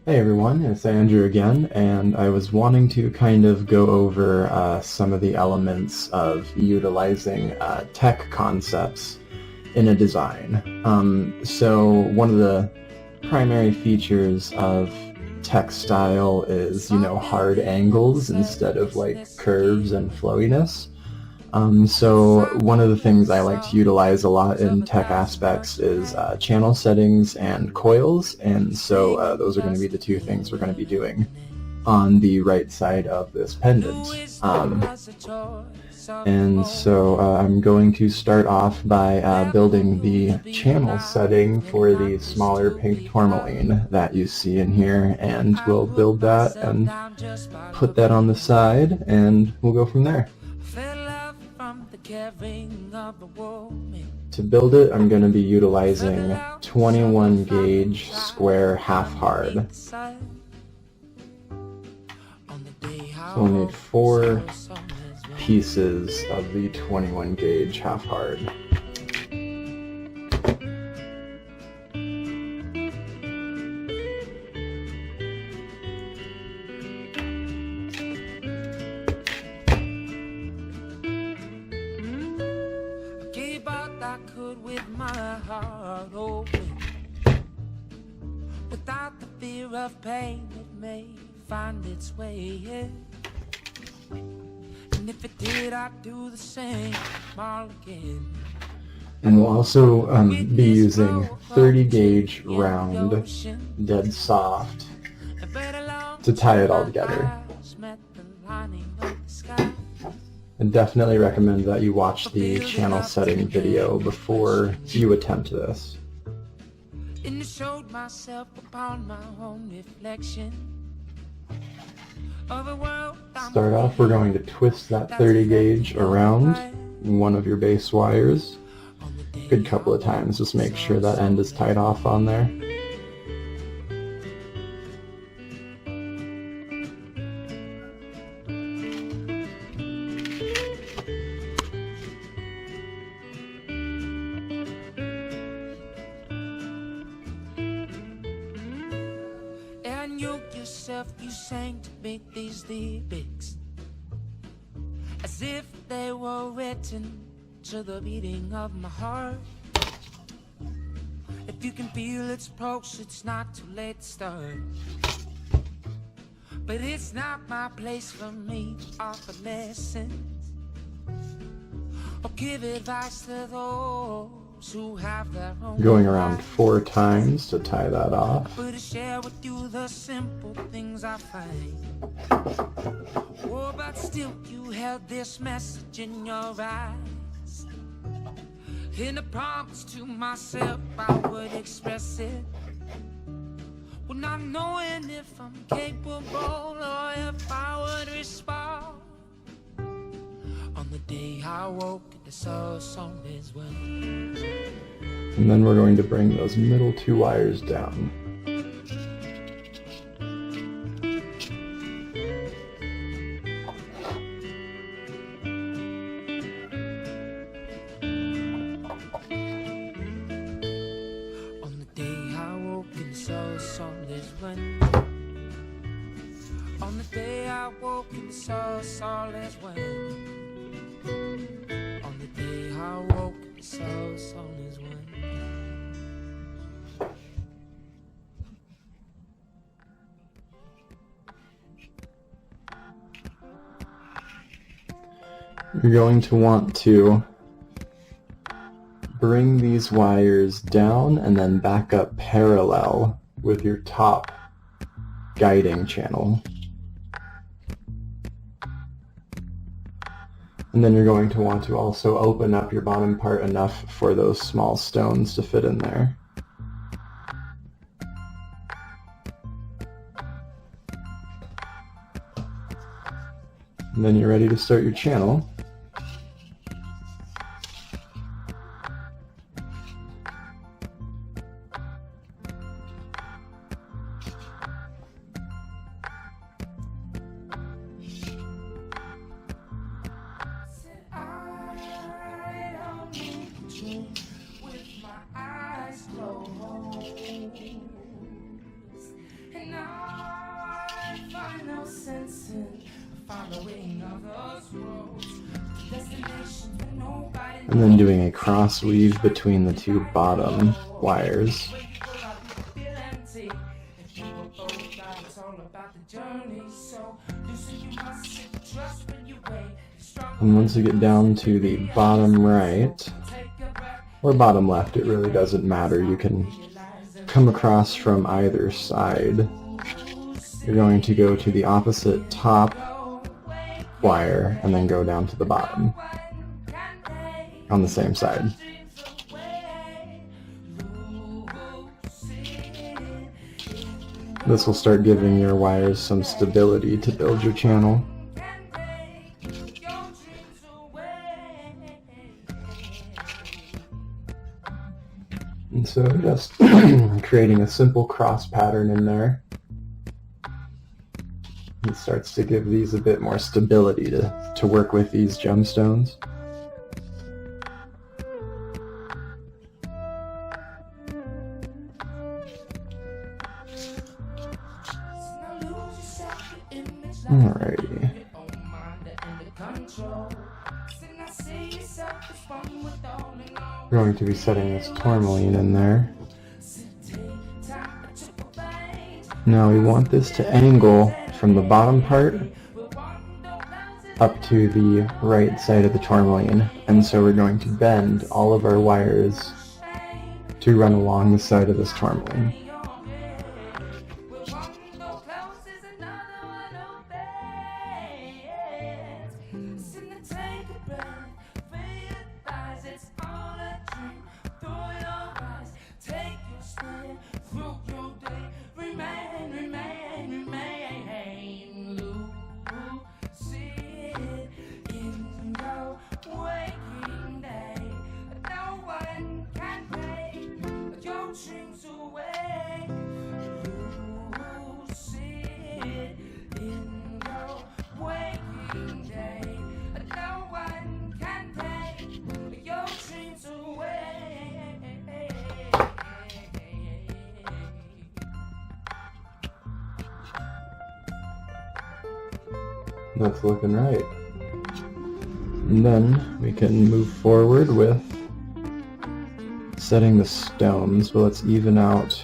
Hey everyone, it's Andrew again, and I was wanting to kind of go over some of the elements of utilizing tech concepts in a design. So one of the primary features of tech style is, hard angles instead of like curves and flowiness. So one of the things I like to utilize a lot in tech aspects is channel settings and coils, and so those are going to be the two things we're going to be doing on the right side of this pendant. And so I'm going to start off by building the channel setting for the smaller pink tourmaline that you see in here, and we'll build that and put that on the side, and we'll go from there. To build it, I'm going to be utilizing 21 gauge square half hard. So we'll need 4 pieces of the 21 gauge half hard. With my heart open, without the fear of pain, it may find its way in. And if it did, I'd do the same all again. And we'll also be using 30 gauge round, dead soft, to tie it all together. I definitely recommend that you watch the channel setting video before you attempt this. Start off, we're going to twist that 30 gauge around one of your base wires a good couple of times. Just make sure that end is tied off on there. You sang to me these lyrics as if they were written to the beating of my heart. If you can feel its pulse, it's not too late to start. But it's not my place for me to offer lessons or give advice to those who have their own. Going around 4 times to tie that off. But to share with you the simple things I find. Oh, but still you held this message in your eyes. In a promise to myself I would express it, well, not knowing if I'm capable or if I would respond. On the day I woke, the soul song is well. And then we're going to bring those middle 2 wires down. On the day I woke, the soul song is well. On the day I woke, the soul song is well. On the day I woke, the soul song is one. You're going to want to bring these wires down and then back up parallel with your top guiding channel. And then you're going to want to also open up your bottom part enough for those small stones to fit in there. And then you're ready to start your channel. With my eyes closed, And then doing a cross weave between the two bottom wires. And once you get down to the bottom right, or bottom left, it really doesn't matter. You can come across from either side. You're going to go to the opposite top wire and then go down to the bottom on the same side. This will start giving your wires some stability to build your channel. And so just creating a simple cross pattern in there. It starts to give these a bit more stability to work with these gemstones. Alrighty. We're going to be setting this tourmaline in there. Now we want this to angle from the bottom part up to the right side of the tourmaline, and so we're going to bend all of our wires to run along the side of this tourmaline. That's looking right. And then we can move forward with setting the stones. Well, let's even out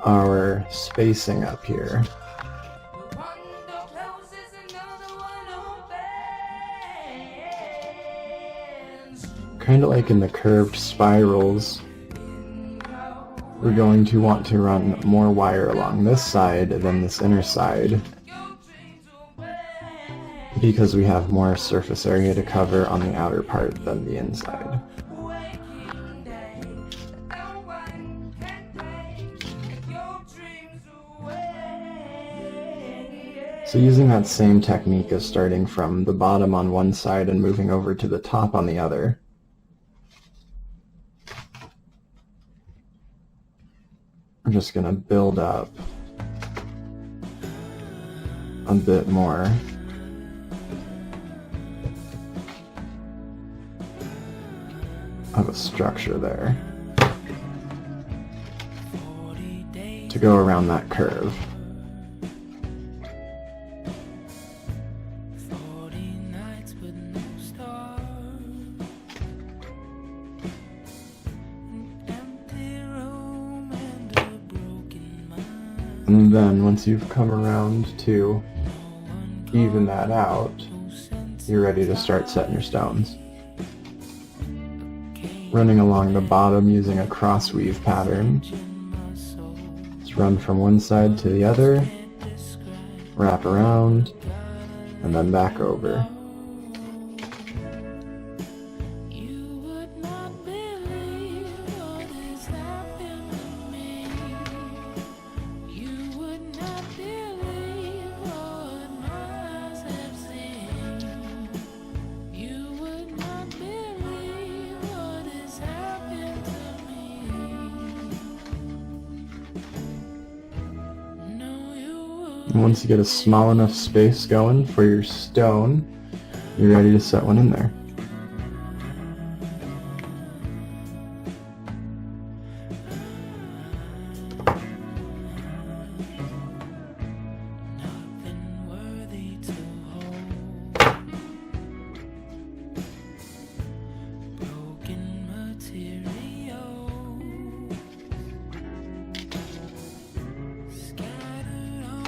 our spacing up here. Kind of like in the curved spirals, we're going to want to run more wire along this side than this inner side, because we have more surface area to cover on the outer part than the inside. So using that same technique of starting from the bottom on one side and moving over to the top on the other, I'm just going to build up a bit more. Of a structure there to go around that curve. And then once you've come around to even that out, you're ready to start setting your stones. Running along the bottom using a cross weave pattern. Just run from one side to the other, wrap around, and then back over. And once you get a small enough space going for your stone, you're ready to set one in there.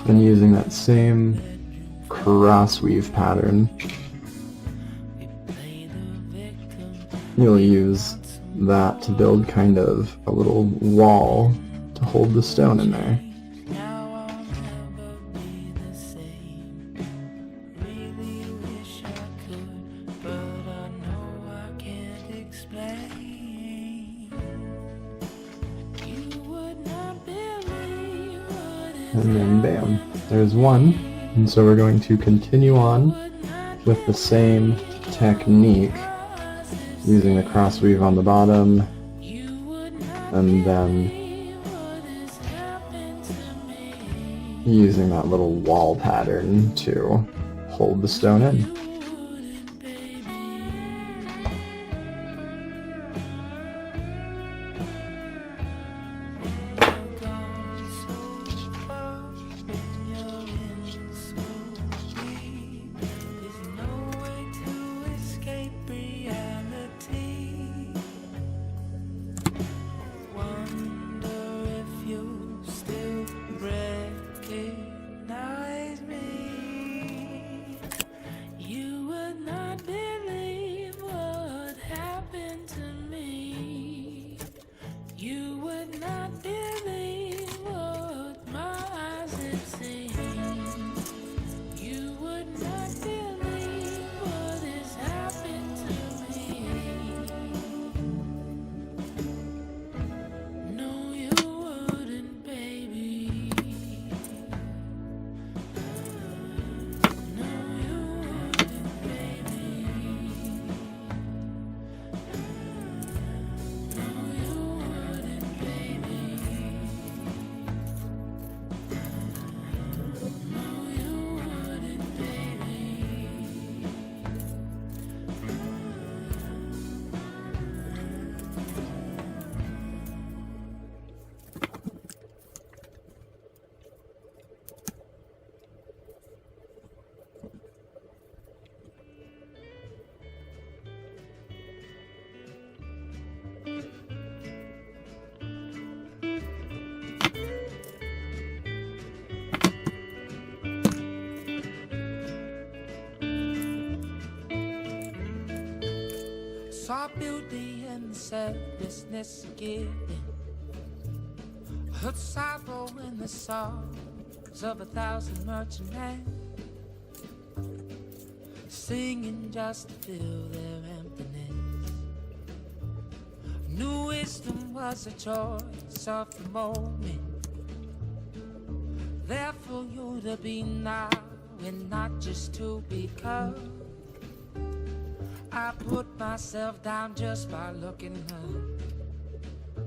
And using that same cross weave pattern, you'll use that to build kind of a little wall to hold the stone in there. And then bam, there's one. And so we're going to continue on with the same technique, using the cross weave on the bottom, and then using that little wall pattern to hold the stone in. Saw beauty in the selflessness of giving, heard sorrow in the songs of 1,000 merchant men, singing just to fill their emptiness. New wisdom was a choice of the moment, there for you to be now and not just to become. I put myself down just by looking up.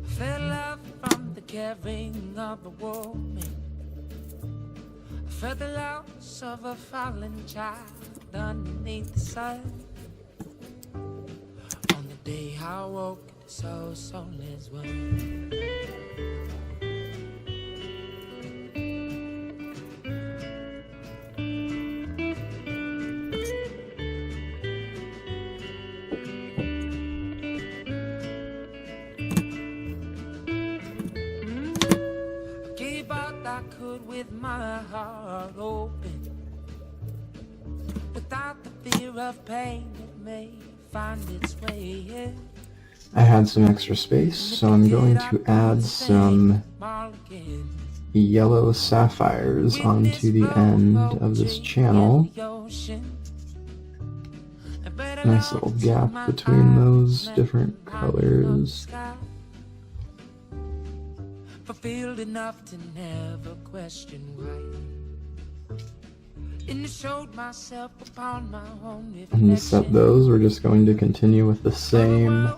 Felt love from the caring of a woman. Felt the loss of a fallen child underneath the sun. On the day I woke, so soulless one. With my heart open, without the fear of pain that may find its way in. I had some extra space, so I'm going to add some yellow sapphires onto the end of this channel. Nice little gap between those different colors. Fulfilled enough to never question why. And showed myself upon my own reflection. And to set those, we're just going to continue with the same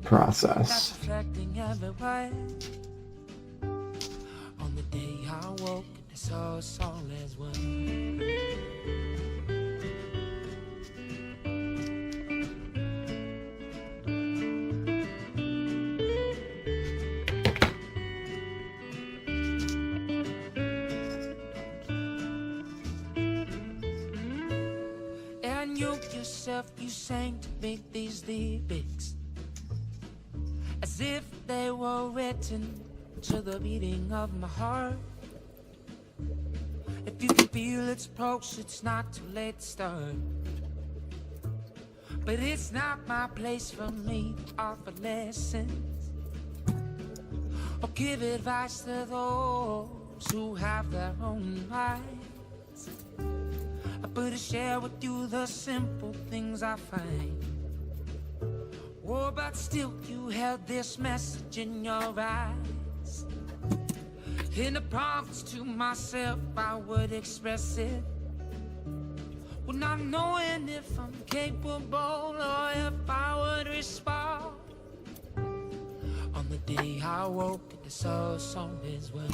process. On the day I woke, I saw us all as one. You sang to me these lyrics as if they were written to the beating of my heart. If you can feel its approach, it's not too late to start. But it's not my place for me to offer lessons or give advice to those who have their own minds. But to share with you the simple things I find. Oh, but still you held this message in your eyes. In a promise to myself, I would express it, well, not knowing if I'm capable or if I would respond. On the day I woke, the soul song is well.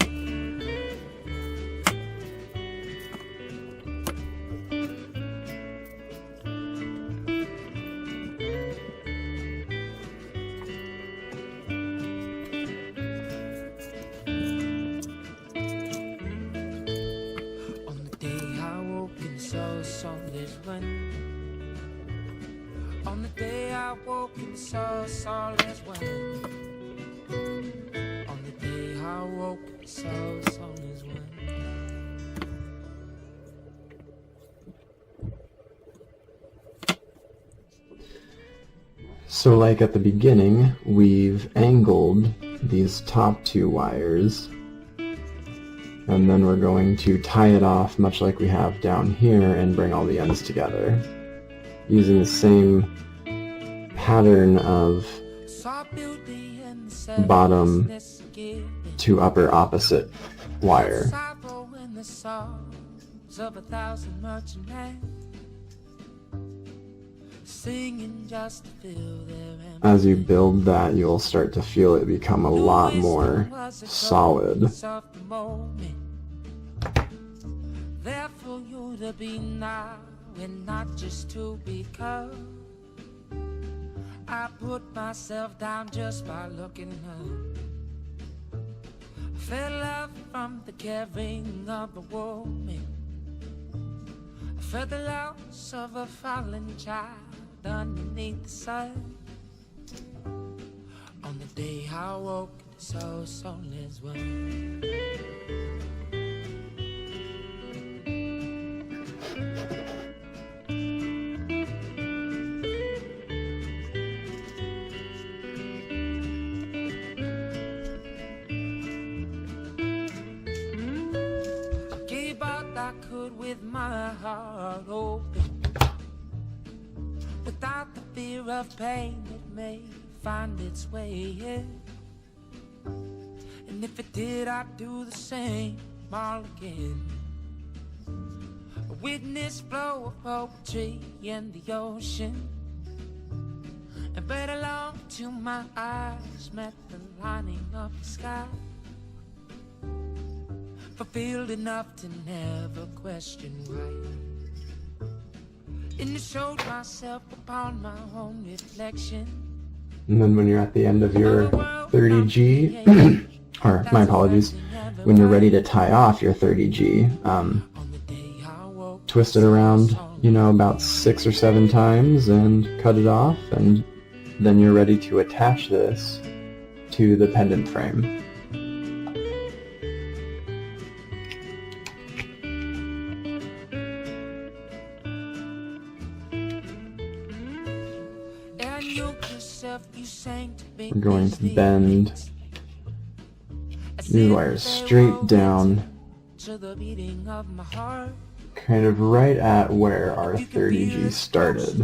On the day I woke and saw all is well. On the day I woke and saw all is well. So like at the beginning, we've angled these top two wires, and then we're going to tie it off much like we have down here and bring all the ends together using the same pattern of bottom to upper opposite wire. As you build that, you'll start to feel it become a lot more solid. There for you to be now and not just to become. I put myself down just by looking up. I felt love from the caring of a woman. I felt the loss of a fallen child underneath the sun. On the day I woke, the soul song is one. I gave out I could with my heart open, without the fear of pain it may find its way in. And if it did, I'd do the same all again. A witness flow of poetry in the ocean, and but along to my eyes met the lining of the sky, fulfilled enough to never question why. And I showed myself upon my own reflection. And then when you're at the end of your 30G, or my apologies, when you're ready to tie off your 30G, twist it around, you know, about 6 or 7 times and cut it off, and then you're ready to attach this to the pendant frame. We're going to bend these wires straight down, kind of right at where our 30G started.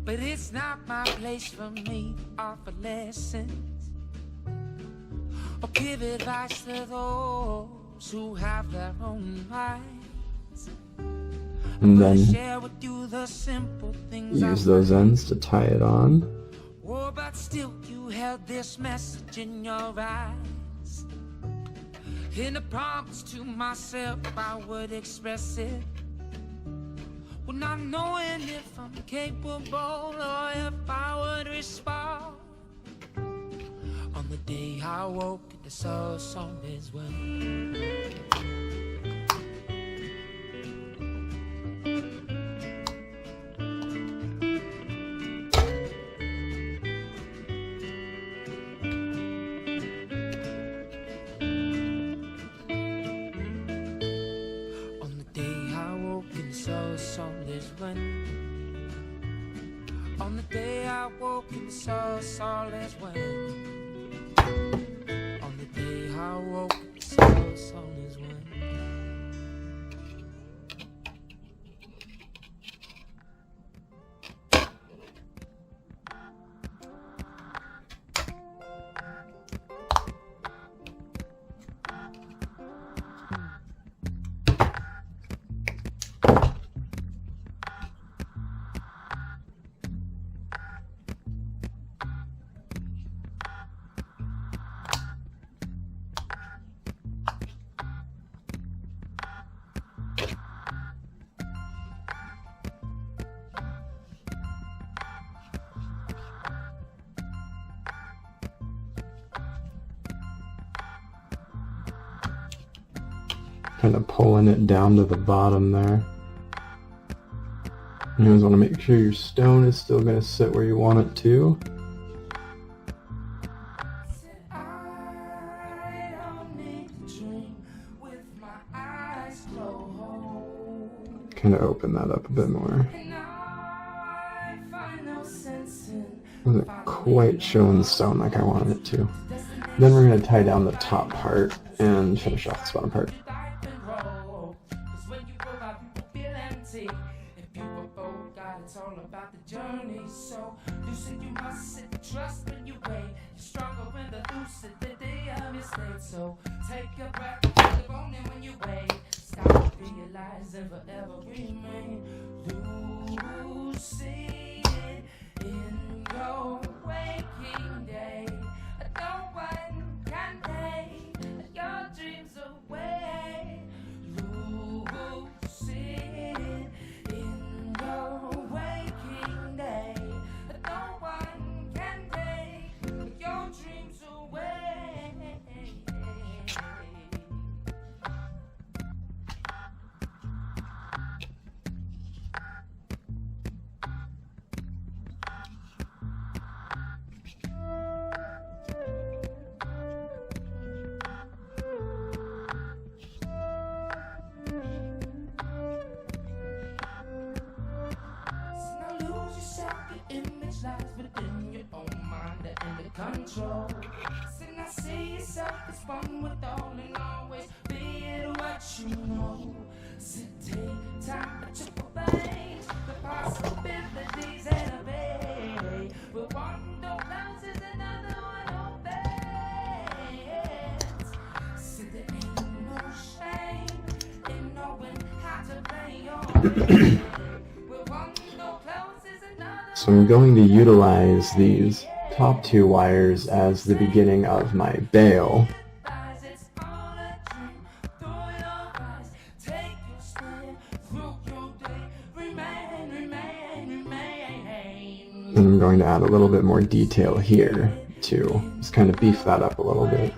But it's not my place for me to offer lessons or give advice to those who have their own minds. And then use those ends to tie it on. Oh, but still you held this message in your eyes. In a promise to myself, I would express it, well, not knowing if I'm capable or if I would respond. On the day I woke, the soul song is well. the source all is well. On the day I woke, the source all is well. Kind of pulling it down to the bottom there. You always want to make sure your stone is still going to sit where you want it to. Kind of open that up a bit more. Wasn't quite showing the stone like I wanted it to. Then we're going to tie down the top part and finish off this bottom part. It's all about the journey, so lucid you must sit, trust when you wait. You're stronger when the lucid the day of mistake. So take a breath, feel the bone when you wait. Stop, realize and forever remain lucid in your waking day. No one can take your dreams away. Lucid in your waking day. No one can take your dreams away. Lies within your own mind and the control. So now see yourself as one with all and always be it what you know. So take time to chip away the possibilities and obey. But one door closes, another one opens. So there ain't no shame in knowing how to play your game. So I'm going to utilize these top two wires as the beginning of my bail. And I'm going to add a little bit more detail here too. Just kind of beef that up a little bit.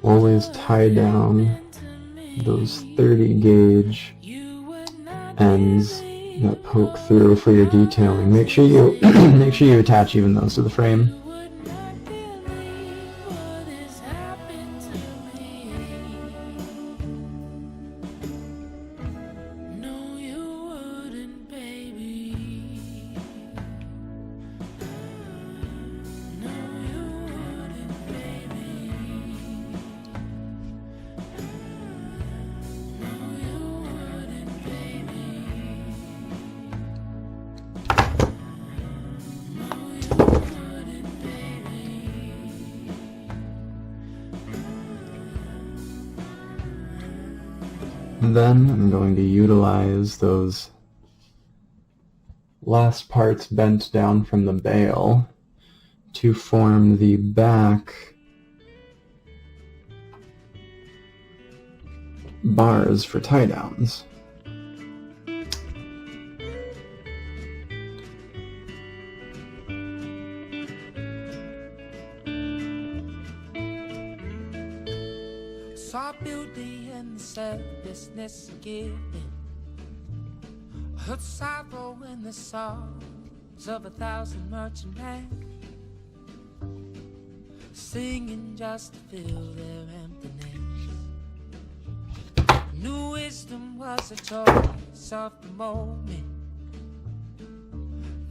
always tie down those 30 gauge ends that poke through for your detailing. Make sure you make sure you attach even those to the frame. Then I'm going to utilize those last parts bent down from the bail to form the back bars for tie downs. Saw beauty in the selflessness of giving, heard sorrow in the songs of 1,000 merchantmen, singing just to fill their emptiness. New wisdom was a choice of the moment,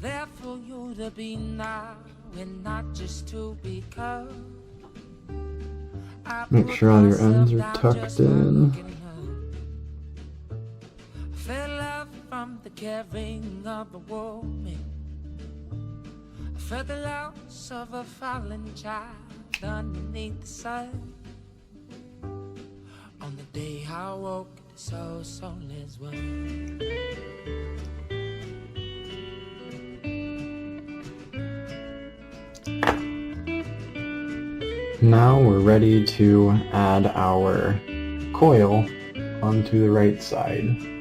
there for you to be now and not just to become. Make sure all your ends are tucked in. Felt love from the caring of a woman. I felt the loss of a fallen child underneath the sun. On the day I woke, the soulless one. Now we're ready to add our coil onto the right side.